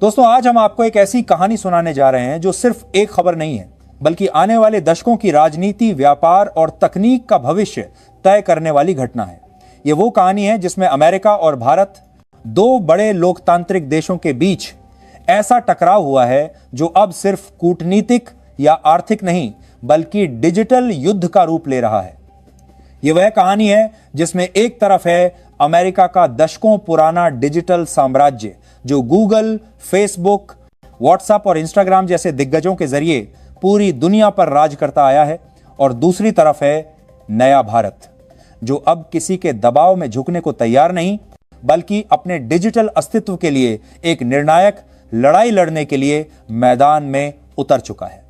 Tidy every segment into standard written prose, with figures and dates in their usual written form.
दोस्तों, आज हम आपको एक ऐसी कहानी सुनाने जा रहे हैं जो सिर्फ एक खबर नहीं है, बल्कि आने वाले दशकों की राजनीति, व्यापार और तकनीक का भविष्य तय करने वाली घटना है। ये वो कहानी है जिसमें अमेरिका और भारत, दो बड़े लोकतांत्रिक देशों के बीच ऐसा टकराव हुआ है जो अब सिर्फ कूटनीतिक या आर्थिक नहीं, बल्कि डिजिटल युद्ध का रूप ले रहा है। यह वह कहानी है जिसमें एक तरफ है अमेरिका का दशकों पुराना डिजिटल साम्राज्य जो गूगल, फेसबुक, व्हाट्सएप और इंस्टाग्राम जैसे दिग्गजों के जरिए पूरी दुनिया पर राज करता आया है, और दूसरी तरफ है नया भारत जो अब किसी के दबाव में झुकने को तैयार नहीं, बल्कि अपने डिजिटल अस्तित्व के लिए एक निर्णायक लड़ाई लड़ने के लिए मैदान में उतर चुका है।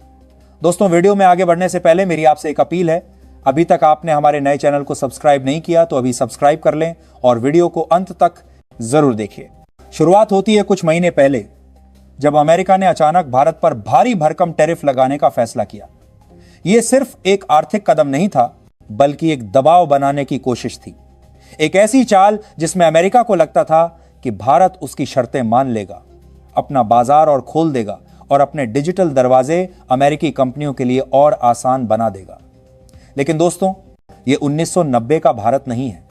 दोस्तों, वीडियो में आगे बढ़ने से पहले मेरी आपसे एक अपील है। अभी तक आपने हमारे नए चैनल को सब्सक्राइब नहीं किया तो अभी सब्सक्राइब कर लें और वीडियो को अंत तक जरूर देखिए। शुरुआत होती है कुछ महीने पहले, जब अमेरिका ने अचानक भारत पर भारी भरकम टैरिफ लगाने का फैसला किया। यह सिर्फ एक आर्थिक कदम नहीं था, बल्कि एक दबाव बनाने की कोशिश थी। एक ऐसी चाल जिसमें अमेरिका को लगता था कि भारत उसकी शर्तें मान लेगा, अपना बाजार और खोल देगा और अपने डिजिटल दरवाजे अमेरिकी कंपनियों के लिए और आसान बना देगा। लेकिन दोस्तों, यह 1990 का भारत नहीं है,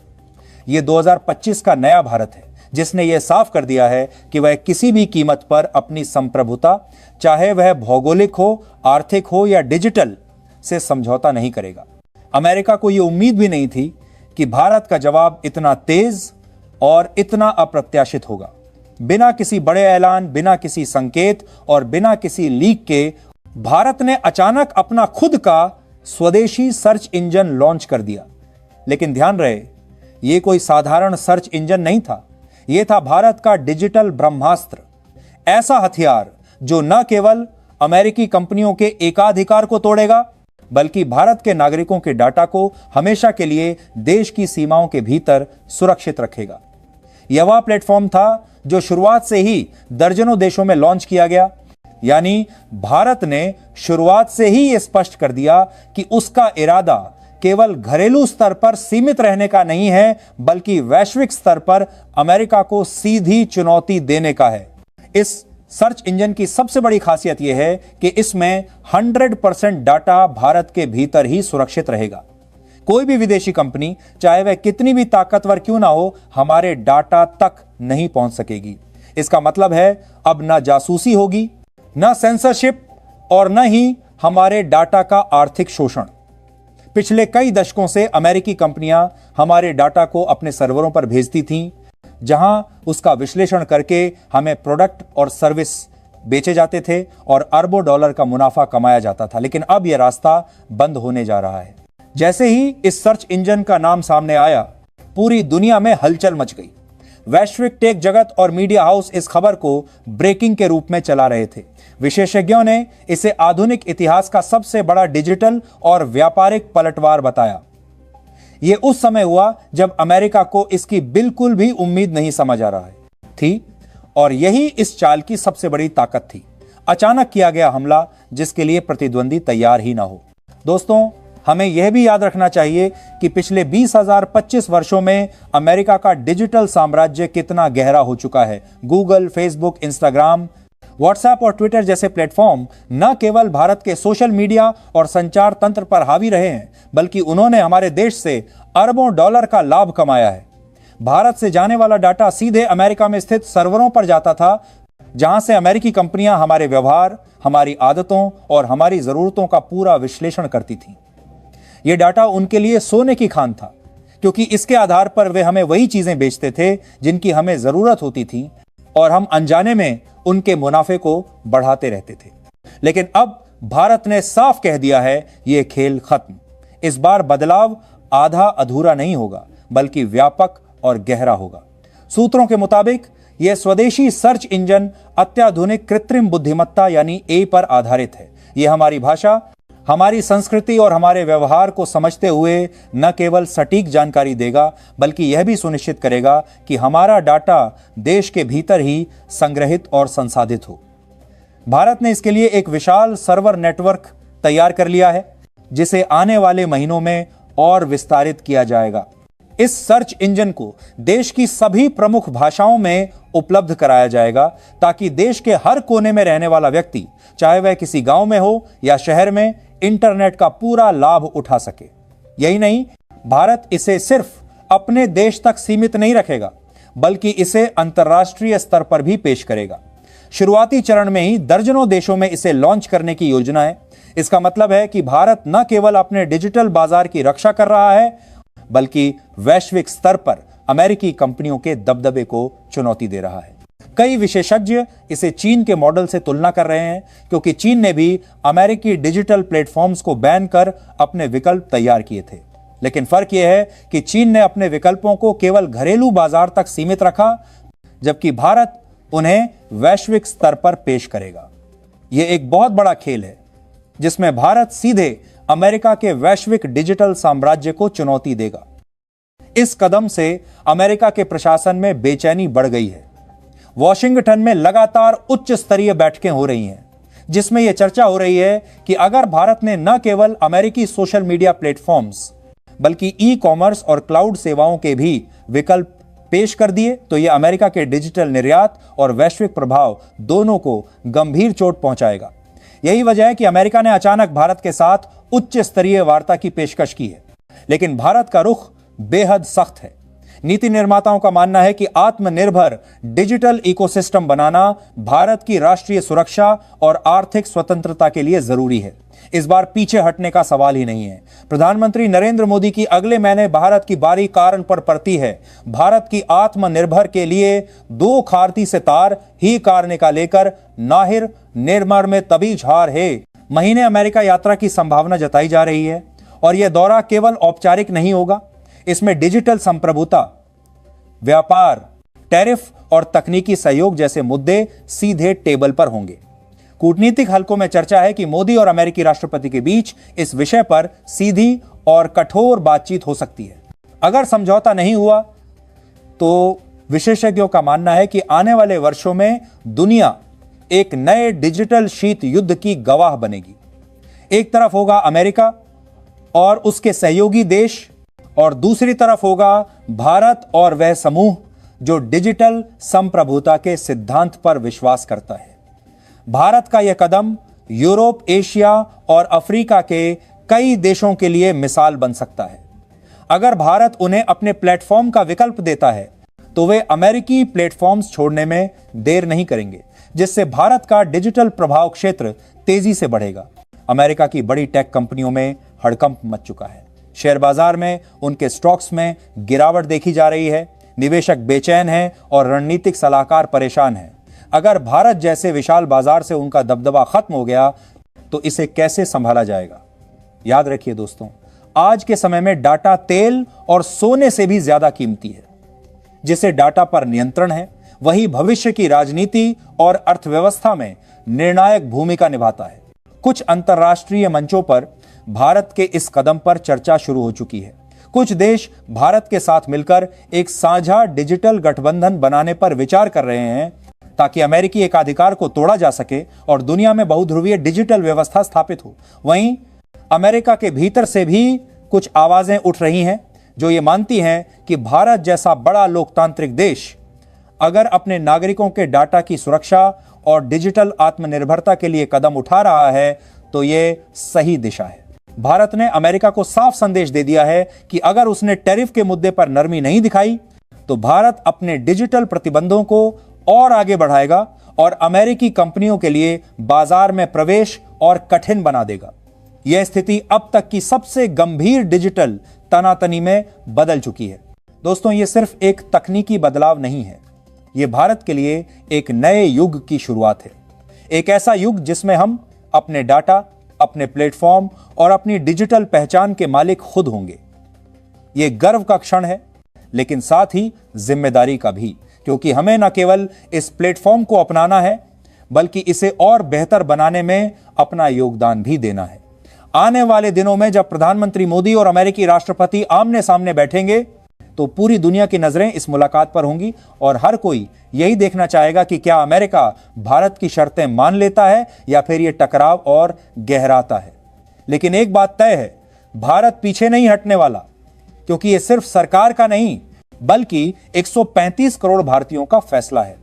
यह 2025 का नया भारत है जिसने यह साफ कर दिया है कि वह किसी भी कीमत पर अपनी संप्रभुता, चाहे वह भौगोलिक हो, आर्थिक हो या डिजिटल, से समझौता नहीं करेगा। अमेरिका को यह उम्मीद भी नहीं थी कि भारत का जवाब इतना तेज और इतना अप्रत्याशित होगा। बिना किसी बड़े ऐलान, बिना किसी संकेत और बिना किसी लीक के भारत ने अचानक अपना खुद का स्वदेशी सर्च इंजन लॉन्च कर दिया। लेकिन ध्यान रहे, यह कोई साधारण सर्च इंजन नहीं था, यह था भारत का डिजिटल ब्रह्मास्त्र, ऐसा हथियार जो न केवल अमेरिकी कंपनियों के एकाधिकार को तोड़ेगा, बल्कि भारत के नागरिकों के डाटा को हमेशा के लिए देश की सीमाओं के भीतर सुरक्षित रखेगा। यह वह प्लेटफॉर्म था जो शुरुआत से ही दर्जनों देशों में लॉन्च किया गया। यानी भारत ने शुरुआत से ही यह स्पष्ट कर दिया कि उसका इरादा केवल घरेलू स्तर पर सीमित रहने का नहीं है, बल्कि वैश्विक स्तर पर अमेरिका को सीधी चुनौती देने का है। इस सर्च इंजन की सबसे बड़ी खासियत यह है कि इसमें 100% डाटा भारत के भीतर ही सुरक्षित रहेगा। कोई भी विदेशी कंपनी, चाहे वह कितनी भी ताकतवर क्यों ना हो, हमारे डाटा तक नहीं पहुंच सकेगी। इसका मतलब है अब ना जासूसी होगी, ना सेंसरशिप और न ही हमारे डाटा का आर्थिक शोषण। पिछले कई दशकों से अमेरिकी कंपनियां हमारे डाटा को अपने सर्वरों पर भेजती थीं, जहां उसका विश्लेषण करके हमें प्रोडक्ट और सर्विस बेचे जाते थे और अरबों डॉलर का मुनाफा कमाया जाता था। लेकिन अब यह रास्ता बंद होने जा रहा है। जैसे ही इस सर्च इंजन का नाम सामने आया, पूरी दुनिया में हलचल मच गई। वैश्विक टेक जगत और मीडिया हाउस इस खबर को ब्रेकिंग के रूप में चला रहे थे। विशेषज्ञों ने इसे आधुनिक इतिहास का सबसे बड़ा डिजिटल और व्यापारिक पलटवार बताया। यह उस समय हुआ जब अमेरिका को इसकी बिल्कुल भी उम्मीद नहीं समझ आ रहा थी, और यही इस चाल की सबसे बड़ी ताकत थी। अचानक किया गया हमला जिसके लिए प्रतिद्वंदी तैयार ही ना हो। दोस्तों, हमें यह भी याद रखना चाहिए कि पिछले 20,025 वर्षों में अमेरिका का डिजिटल साम्राज्य कितना गहरा हो चुका है। गूगल, फेसबुक, इंस्टाग्राम, व्हाट्सएप और ट्विटर जैसे प्लेटफॉर्म न केवल भारत के सोशल मीडिया और संचार तंत्र पर हावी रहे हैं, बल्कि उन्होंने हमारे देश से अरबों डॉलर का लाभ कमाया है। भारत से जाने वाला डाटा सीधे अमेरिका में स्थित सर्वरों पर जाता था, जहां से अमेरिकी कंपनियां हमारे व्यवहार, हमारी आदतों और हमारी जरूरतों का पूरा विश्लेषण करती थीं। यह डाटा उनके लिए सोने की खान था, क्योंकि इसके आधार पर वे हमें वही चीजें बेचते थे जिनकी हमें जरूरत होती थी, और हम अनजाने में उनके मुनाफे को बढ़ाते रहते थे। लेकिन अब भारत ने साफ कह दिया है, यह खेल खत्म। इस बार बदलाव आधा अधूरा नहीं होगा, बल्कि व्यापक और गहरा होगा। सूत्रों के मुताबिक यह स्वदेशी सर्च इंजन अत्याधुनिक कृत्रिम बुद्धिमत्ता यानी ए पर आधारित है। यह हमारी भाषा, हमारी संस्कृति और हमारे व्यवहार को समझते हुए न केवल सटीक जानकारी देगा, बल्कि यह भी सुनिश्चित करेगा कि हमारा डाटा देश के भीतर ही संग्रहित और संसाधित हो। भारत ने इसके लिए एक विशाल सर्वर नेटवर्क तैयार कर लिया है, जिसे आने वाले महीनों में और विस्तारित किया जाएगा। इस सर्च इंजन को देश की सभी प्रमुख भाषाओं में उपलब्ध कराया जाएगा ताकि देश के हर कोने में रहने वाला व्यक्ति, चाहे वह किसी गांव में हो या शहर में, इंटरनेट का पूरा लाभ उठा सके। यही नहीं, भारत इसे सिर्फ अपने देश तक सीमित नहीं रखेगा, बल्कि इसे अंतर्राष्ट्रीय स्तर पर भी पेश करेगा। शुरुआती चरण में ही दर्जनों देशों में इसे लॉन्च करने की योजना है। इसका मतलब है कि भारत न केवल अपने डिजिटल बाजार की रक्षा कर रहा है, बल्कि वैश्विक स्तर पर अमेरिकी कंपनियों के दबदबे को चुनौती दे रहा है। कई विशेषज्ञ इसे चीन के मॉडल से तुलना कर रहे हैं, क्योंकि चीन ने भी अमेरिकी डिजिटल प्लेटफॉर्म्स को बैन कर अपने विकल्प तैयार किए थे। लेकिन फर्क यह है कि चीन ने अपने विकल्पों को केवल घरेलू बाजार तक सीमित रखा, जबकि भारत उन्हें वैश्विक स्तर पर पेश करेगा। यह एक बहुत बड़ा खेल है जिसमें भारत सीधे अमेरिका के वैश्विक डिजिटल साम्राज्य को चुनौती देगा। इस कदम से अमेरिका के प्रशासन में बेचैनी बढ़ गई है। वॉशिंगटन में लगातार उच्च स्तरीय बैठकें हो रही हैं, जिसमें यह चर्चा हो रही है कि अगर भारत ने न केवल अमेरिकी सोशल मीडिया प्लेटफॉर्म्स बल्कि ई कॉमर्स और क्लाउड सेवाओं के भी विकल्प पेश कर दिए, तो यह अमेरिका के डिजिटल निर्यात और वैश्विक प्रभाव दोनों को गंभीर चोट पहुंचाएगा। यही वजह है कि अमेरिका ने अचानक भारत के साथ उच्च स्तरीय वार्ता की पेशकश की है। लेकिन भारत का रुख बेहद सख्त है। नीति निर्माताओं का मानना है कि आत्मनिर्भर डिजिटल इकोसिस्टम बनाना भारत की राष्ट्रीय सुरक्षा और आर्थिक स्वतंत्रता के लिए जरूरी है। इस बार पीछे हटने का सवाल ही नहीं है। प्रधानमंत्री नरेंद्र मोदी की अगले महीने भारत की बारी कारण पर पड़ती है। भारत की आत्मनिर्भर के लिए दो खारती से तार ही कारने का लेकर नाहिर निर्मर में तभी झार है महीने अमेरिका यात्रा की संभावना जताई जा रही है। और यह दौरा केवल औपचारिक नहीं होगा, इसमें डिजिटल संप्रभुता, व्यापार, टैरिफ और तकनीकी सहयोग जैसे मुद्दे सीधे टेबल पर होंगे। कूटनीतिक हलकों में चर्चा है कि मोदी और अमेरिकी राष्ट्रपति के बीच इस विषय पर सीधी और कठोर बातचीत हो सकती है। अगर समझौता नहीं हुआ तो विशेषज्ञों का मानना है कि आने वाले वर्षों में दुनिया एक नए डिजिटल शीत युद्ध की गवाह बनेगी। एक तरफ होगा अमेरिका और उसके सहयोगी देश, और दूसरी तरफ होगा भारत और वह समूह जो डिजिटल संप्रभुता के सिद्धांत पर विश्वास करता है। भारत का यह कदम यूरोप, एशिया और अफ्रीका के कई देशों के लिए मिसाल बन सकता है। अगर भारत उन्हें अपने प्लेटफॉर्म का विकल्प देता है तो वे अमेरिकी प्लेटफॉर्म्स छोड़ने में देर नहीं करेंगे, जिससे भारत का डिजिटल प्रभाव क्षेत्र तेजी से बढ़ेगा। अमेरिका की बड़ी टेक कंपनियों में हड़कंप मच चुका है। शेयर बाजार में उनके स्टॉक्स में गिरावट देखी जा रही है। निवेशक बेचैन हैं और रणनीतिक सलाहकार परेशान हैं। अगर भारत जैसे विशाल बाजार से उनका दबदबा खत्म हो गया तो इसे कैसे संभाला जाएगा? याद रखिए दोस्तों, आज के समय में डाटा तेल और सोने से भी ज्यादा कीमती है। जिसे डाटा पर नियंत्रण है, वही भविष्य की राजनीति और अर्थव्यवस्था में निर्णायक भूमिका निभाता है। कुछ अंतर्राष्ट्रीय मंचों पर भारत के इस कदम पर चर्चा शुरू हो चुकी है। कुछ देश भारत के साथ मिलकर एक साझा डिजिटल गठबंधन बनाने पर विचार कर रहे हैं ताकि अमेरिकी एकाधिकार को तोड़ा जा सके और दुनिया में बहुध्रुवीय डिजिटल व्यवस्था स्थापित हो। वहीं अमेरिका के भीतर से भी कुछ आवाजें उठ रही हैं जो ये मानती हैं कि भारत जैसा बड़ा लोकतांत्रिक देश अगर अपने नागरिकों के डाटा की सुरक्षा और डिजिटल आत्मनिर्भरता के लिए कदम उठा रहा है तो ये सही दिशा है। भारत ने अमेरिका को साफ संदेश दे दिया है कि अगर उसने टैरिफ के मुद्दे पर नरमी नहीं दिखाई तो भारत अपने डिजिटल प्रतिबंधों को और आगे बढ़ाएगा और अमेरिकी कंपनियों के लिए बाजार में प्रवेश और कठिन बना देगा। यह स्थिति अब तक की सबसे गंभीर डिजिटल तनातनी में बदल चुकी है। दोस्तों, यह सिर्फ एक तकनीकी बदलाव नहीं है, यह भारत के लिए एक नए युग की शुरुआत है। एक ऐसा युग जिसमें हम अपने डाटा, अपने प्लेटफॉर्म और अपनी डिजिटल पहचान के मालिक खुद होंगे। यह गर्व का क्षण है, लेकिन साथ ही जिम्मेदारी का भी, क्योंकि हमें न केवल इस प्लेटफॉर्म को अपनाना है बल्कि इसे और बेहतर बनाने में अपना योगदान भी देना है। आने वाले दिनों में जब प्रधानमंत्री मोदी और अमेरिकी राष्ट्रपति आमने सामने बैठेंगे तो पूरी दुनिया की नजरें इस मुलाकात पर होंगी और हर कोई यही देखना चाहेगा कि क्या अमेरिका भारत की शर्तें मान लेता है या फिर यह टकराव और गहराता है। लेकिन एक बात तय है, भारत पीछे नहीं हटने वाला, क्योंकि यह सिर्फ सरकार का नहीं बल्कि 135 करोड़ भारतीयों का फैसला है।